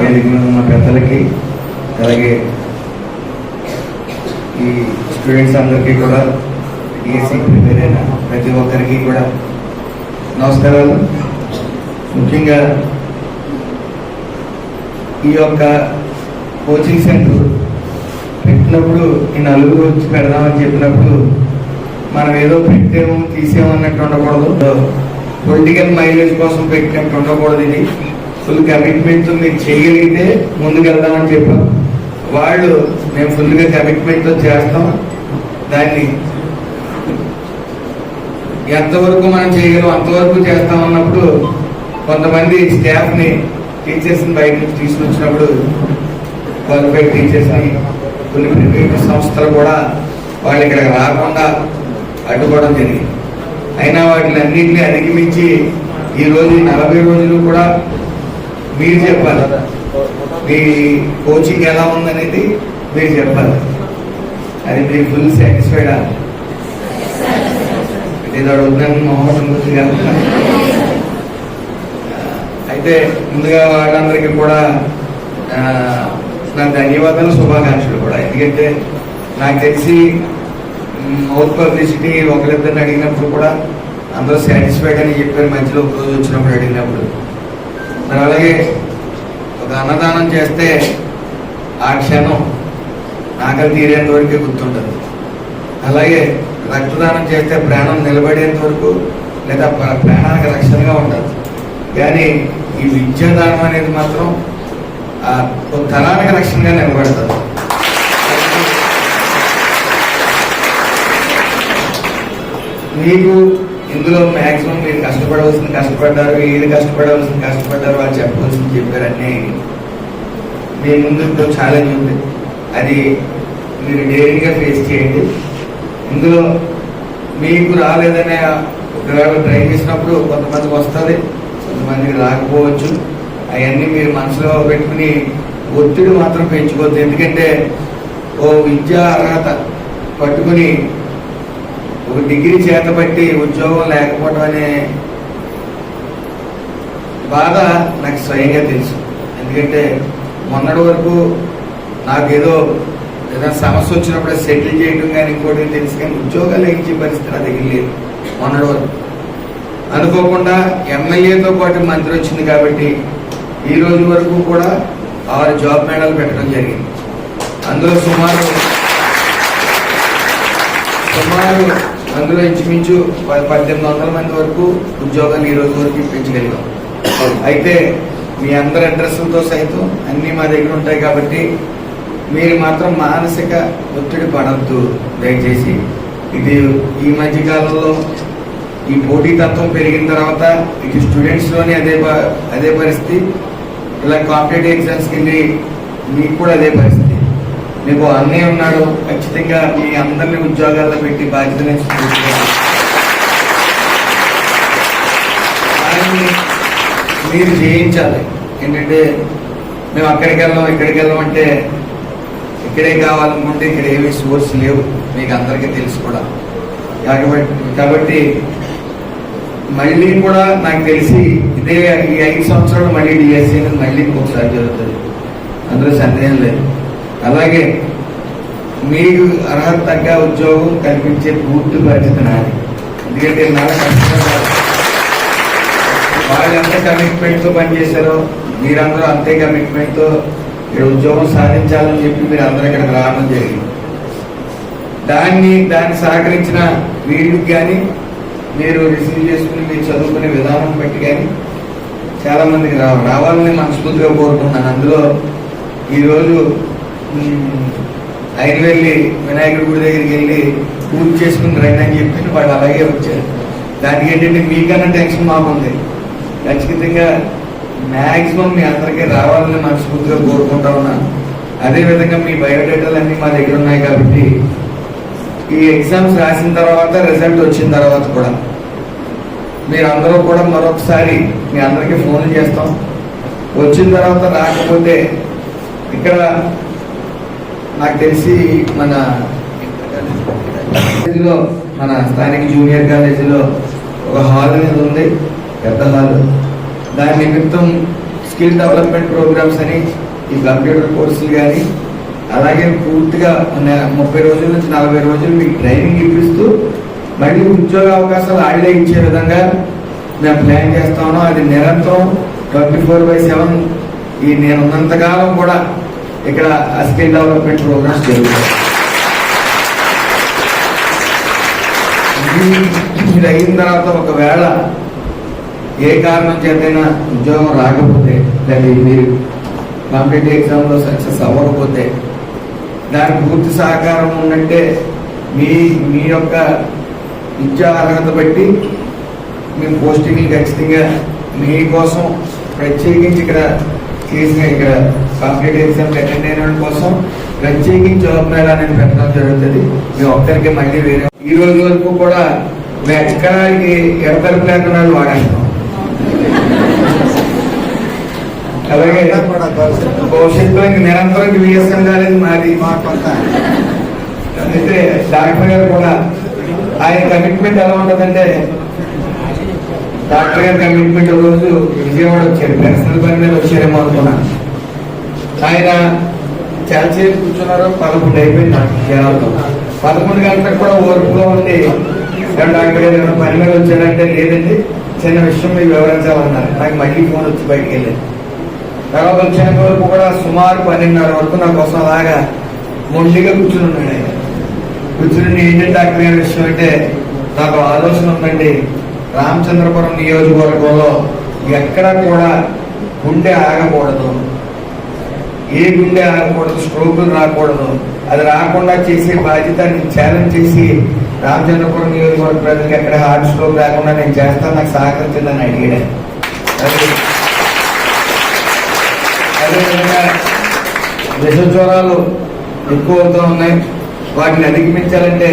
వేదిక మీద ఉన్న పెద్దలకి, అలాగే ఈ స్టూడెంట్స్ అందరికీ కూడా, డిఎస్సి ప్రిపేర్ అయిన ప్రతి ఒక్కరికి కూడా నమస్కారాలు. ముఖ్యంగా ఈ యొక్క కోచింగ్ సెంటర్ పెట్టినప్పుడు ఈ నలుగురు వచ్చి పెడదామని చెప్పినప్పుడు మనం ఏదో పెట్టేమో తీసేమో అన్నట్టు ఉండకూడదు, పొలిటికల్ మైలేజ్ కోసం పెట్టినట్టు ఉండకూడదు. ఇది ఫుల్ కమిట్మెంట్తో మీరు చేయగలిగితే ముందుకెళ్దామని చెప్పాం. వాళ్ళు మేము ఫుల్గా కమిట్మెంట్తో చేస్తాం, దాన్ని ఎంతవరకు మనం చేయగలం అంతవరకు చేస్తాం అన్నప్పుడు కొంతమంది స్టాఫ్ని, టీచర్స్ని బయట నుంచి తీసుకొచ్చినప్పుడు క్వాలిఫైడ్ టీచర్స్ని కొన్ని ప్రైవేట్ సంస్థలు కూడా వాళ్ళు ఇక్కడికి రాకుండా అడ్డుకోవడం జరిగింది. అయినా వాటిని అన్నింటినీ అధిగమించి ఈరోజు 40 రోజులు కూడా మీరు చెప్పాలి, మీ కోచింగ్ ఎలా ఉందనేది మీరు చెప్పాలి. అది మీరు ఫుల్ సాటిస్ఫైడ్ ఇది అడుగుతున్నాను మొహమ్మద్ గురించి. అయితే ముందుగా వాళ్ళందరికీ కూడా నాకు ధన్యవాదాలు, శుభాకాంక్షలు కూడా. ఎందుకంటే నాకు తెలిసి మౌత్ పబ్లిసిటీ ఒకరిద్దరిని అడిగినప్పుడు కూడా అందరూ సాటిస్ఫైడ్ అని చెప్పారు. మధ్యలో ఒక రోజు వచ్చినప్పుడు అడిగినప్పుడు మరి అలాగే ఒక అన్నదానం చేస్తే ఆ క్షణం ఆకలి తీరేంత వరకే గుర్తుంటుంది. అలాగే రక్తదానం చేస్తే ప్రాణం నిలబడేంత వరకు లేదా ప్రాణానికి రక్షణగా ఉంటుంది. కానీ ఈ విద్యాదానం అనేది మాత్రం ఒక తరానికి రక్షణగా నిలబడుతుంది. మీకు ఇందులో మ్యాక్సిమం మీరు కష్టపడ్డారు, ఏది కష్టపడ్డారు వాళ్ళు చెప్పవలసింది చెప్పారని మీ ముందు ఛాలెంజ్ ఉంది. అది మీరు డైరీగా ఫేస్ చేయండి. ఇందులో మీకు రాలేదనే ఒకవేళ ట్రై చేసినప్పుడు కొంతమందికి వస్తుంది, కొంతమందికి రాకపోవచ్చు. అవన్నీ మీరు మనసులో పెట్టుకుని ఒత్తిడి మాత్రం పెంచుకోవద్దు. ఎందుకంటే ఓ విద్యా అర్హత పట్టుకుని ఒక డిగ్రీ చేతబట్టి ఉద్యోగం లేకపోవడం అనే బాధ నాకు స్వయంగా తెలుసు. ఎందుకంటే మొన్నటి వరకు నాకు ఏదైనా సమస్య వచ్చినప్పుడు సెటిల్ చేయడం కానీ ఇంకోటి తెలుసు, కానీ ఉద్యోగాలు ఇచ్చే పరిస్థితి నా దగ్గర లేదు. మొన్నటి వరకు అనుకోకుండా ఎమ్మెల్యేతో పాటు మంత్రి వచ్చింది కాబట్టి ఈ రోజు వరకు కూడా 6 జాబ్ మేళాలు పెట్టడం జరిగింది. అందులో సుమారు అందులో ఇంచుమించు 1800 మంది వరకు ఉద్యోగాలు ఈ రోజు వరకు ఇప్పించగలిగాం. అయితే మీ అందరి అడ్రస్లతో సైతం అన్నీ మా దగ్గర ఉంటాయి కాబట్టి మీరు మాత్రం మానసిక ఒత్తిడి పడద్దు దయచేసి. ఇది ఈ మధ్య కాలంలో ఈ పోటీతత్వం పెరిగిన తర్వాత ఇటు స్టూడెంట్స్లోనే అదే పరిస్థితి, ఇలా కాంపిటేటివ్ ఎగ్జామ్స్కి వెళ్ళి మీకు కూడా అదే పరిస్థితి. మీకు అన్నయ్య ఉన్నాడు, ఖచ్చితంగా మీ అందరినీ ఉద్యోగాల్లో పెట్టి బాధ్యతని మీరు చేయించాలి. ఏంటంటే మేము అక్కడికి వెళ్దాం అంటే ఇక్కడే కావాలనుకుంటే ఇక్కడ ఏమీ సోర్స్ లేవు, మీకు అందరికీ తెలుసు కూడా. కాబట్టి మళ్ళీ కూడా నాకు తెలిసి ఇదే ఈ 5 సంవత్సరాలు మళ్ళీ డిఎస్సి అనేది మళ్ళీ ఇంకొకసారి జరుగుతుంది, అందులో సందేహం లేదు. అలాగే మీకు అర్హత తగ్గ ఉద్యోగం కల్పించే పూర్తి బాధ్యత నాది. ఎందుకంటే వాళ్ళు ఎంత కమిట్మెంట్తో పనిచేశారో మీరందరూ అంతే కమిట్మెంట్తో ఇక్కడ ఉద్యోగం సాధించాలని చెప్పి మీరు అందరూ ఇక్కడికి రావడం జరిగింది. దాన్ని సహకరించిన వీళ్ళకి కానీ మీరు రిసీవ్ చేసుకుని మీరు చదువుకునే విధానం బట్టి కానీ చాలా మందికి రావాలని మనస్ఫూర్తిగా కోరుకుంటున్నాను. అందులో ఈరోజు ఐదువెల్లి వినాయకుడి గుడి దగ్గరికి వెళ్ళి పూజ చేసుకుని రండి అని చెప్పి వాళ్ళు అలాగే వచ్చారు. దానికి ఏంటంటే మీకన్నా టెన్షన్ మాకుంది. ఖచ్చితంగా మ్యాక్సిమం మీ అందరికీ రావాలని మనస్ఫూర్తిగా కోరుకుంటా ఉన్నాను. అదేవిధంగా మీ బయోడేటాలు అన్నీ మా దగ్గర ఉన్నాయి కాబట్టి ఈ ఎగ్జామ్స్ రాసిన తర్వాత రిజల్ట్ వచ్చిన తర్వాత కూడా మీరందరూ కూడా మరొకసారి మీ అందరికీ ఫోన్లు చేస్తాం. వచ్చిన తర్వాత రాకపోతే ఇక్కడ నాకు తెలిసి మన స్థానిక జూనియర్ కాలేజీలో ఒక హాల్ అనేది ఉంది, పెద్ద హాల్. దాని నిమిత్తం స్కిల్ డెవలప్మెంట్ ప్రోగ్రామ్స్ అని ఈ కంప్యూటర్ కోర్సులు కానీ, అలాగే పూర్తిగా 30 రోజుల నుంచి 40 రోజులు మీకు ట్రైనింగ్ ఇప్పిస్తూ మళ్ళీ ఉద్యోగ అవకాశాలు ఆళ్లే ఇచ్చే విధంగా మేము ప్లాన్ చేస్తా ఉన్నాం. అది నిరంతరం 24/7 ఈ నేను ఉన్నంతకాలం కూడా ఇక్కడ స్కిల్ డెవలప్మెంట్ ప్రోగ్రామ్స్ జరుగుతాయి. ఇది అయిన తర్వాత ఒకవేళ ఏ కారణం చేతైనా ఉద్యోగం రాకపోతే, లేదా మీరు కాంపిటేటివ్ ఎగ్జామ్లో సక్సెస్ అవ్వకపోతే, దానికి పూర్తి సహకారం ఉన్నట్టే మీ యొక్క విద్యా అర్హత బట్టి మేము పోస్టింగ్లు ఖచ్చితంగా మీకోసం ప్రత్యేకించి ఇక్కడ కాంపిటేటివ్ ఎగ్జామ్కి అటెండ్ అయిన కోసం ప్రత్యేకించి జాబ్ మేళా అనేది పెట్టడం జరుగుతుంది. మేము ఒక్కరికి మళ్ళీ వేరే ఈ రోజు వరకు కూడా ఎక్కడానికి ఎడతెరపు లేకుండా వాడేస్తాం. అలాగే భవిష్యత్తులో నిరంతరం విఎస్ఎం కాలేదు మాది. అయితే డాక్టర్ గారు కూడా ఆయన కమిట్మెంట్ ఎలా ఉంటుందంటే, డాక్టర్ గారి కమిట్మెంట్ రోజు విజయవాడ వచ్చారు, పర్సనల్ పని మీద వచ్చారేమో అనుకున్నా. ఆయన చాలాసేపు కూర్చున్నారు. 11 అయిపోయింది జనాలతో. 11 గంటలకు కూడా ఓర్పులో ఉండి డాక్టర్ గారు ఏమైనా పని మీద వచ్చారంటే, లేదండి చిన్న విషయం మీకు వివరించాలన్నారు. నాకు మళ్ళీ ఫోన్ వచ్చి బయటికి వెళ్ళాను. తర్వాత వచ్చిన వరకు కూడా సుమారు 12:30 వరకు నా కోసం అలాగా మొండిగా కూర్చుని ఉన్నాడు. ఆయన కూర్చుని ఏంటంటే డాక్టర్ గారి విషయం అంటే, నాకు ఆలోచన ఉందండి, రామచంద్రపురం నియోజకవర్గంలో ఎక్కడా కూడా గుండె ఆగకూడదు, ఏ గుండె ఆగకూడదు, స్ట్రోకులు రాకూడదు. అది రాకుండా చేసే బాధ్యత నేను ఛాలెంజ్ చేసి రామచంద్రపురం నియోజకవర్గ ప్రజలకు ఎక్కడ హార్ట్ స్ట్రోక్ రాకుండా నేను చేస్తాను, నాకు సహకరించిందని అడిగాడు. అదేవిధంగా విష జ్వరాలు ఎక్కువ అవుతూ ఉన్నాయి. వాటిని అధిగమించాలంటే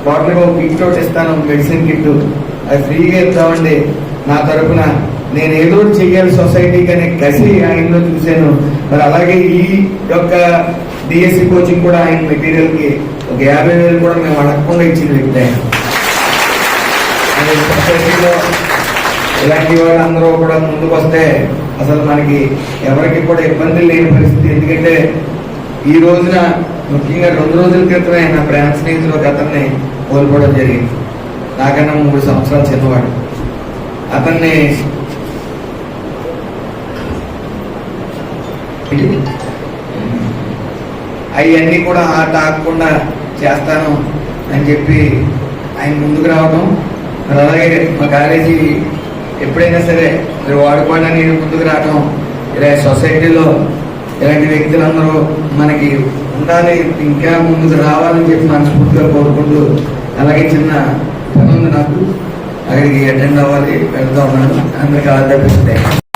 వాటికి ఒక కిట్ ఒకటి ఇస్తాను, మెడిసిన్ కిట్. అది ఫ్రీగా ఇస్తామండి. నా తరఫున నేను ఏదో చెయ్యాలి సొసైటీకి అనే కసి ఆయనలో చూశాను. మరి అలాగే ఈ యొక్క డిఎస్సి కోచింగ్ కూడా ఆయన మెటీరియల్ కి ఒక 50,000 కూడా మేము అడగకుండా ఇచ్చిన వ్యక్తి ఆయన. సొసైటీలో ఇలాంటి వాళ్ళు అందరూ కూడా ముందుకు వస్తే అసలు మనకి ఎవరికి కూడా ఇబ్బంది లేని పరిస్థితి. ఎందుకంటే ఈ రోజున ముఖ్యంగా 2 రోజుల క్రితమే నా ప్రాణ స్నేహితులు ఒక అతన్ని కోల్పోవడం జరిగింది. నాకన్నా 3 సంవత్సరాలు చిన్నవాడు. అతన్ని అవన్నీ కూడా ఆట ఆగకుండా చేస్తాను అని చెప్పి ఆయన ముందుకు రావడం. అలాగే మా కాలేజీ ఎప్పుడైనా సరే మీరు వాడుకోండి నేను ముందుకు రావడం, ఇలా సొసైటీలో ఇలాంటి వ్యక్తులందరూ మనకి ఉండాలి, ఇంకా ముందుకు రావాలని చెప్పి మనస్ఫూర్తిగా కోరుకుంటూ, అలాగే చిన్న పని ఉంది నాకు, అక్కడికి అటెండ్ అవ్వాలి, వెళ్తా ఉన్నాను. అందరికీ ఆల్ ద బెస్ట్.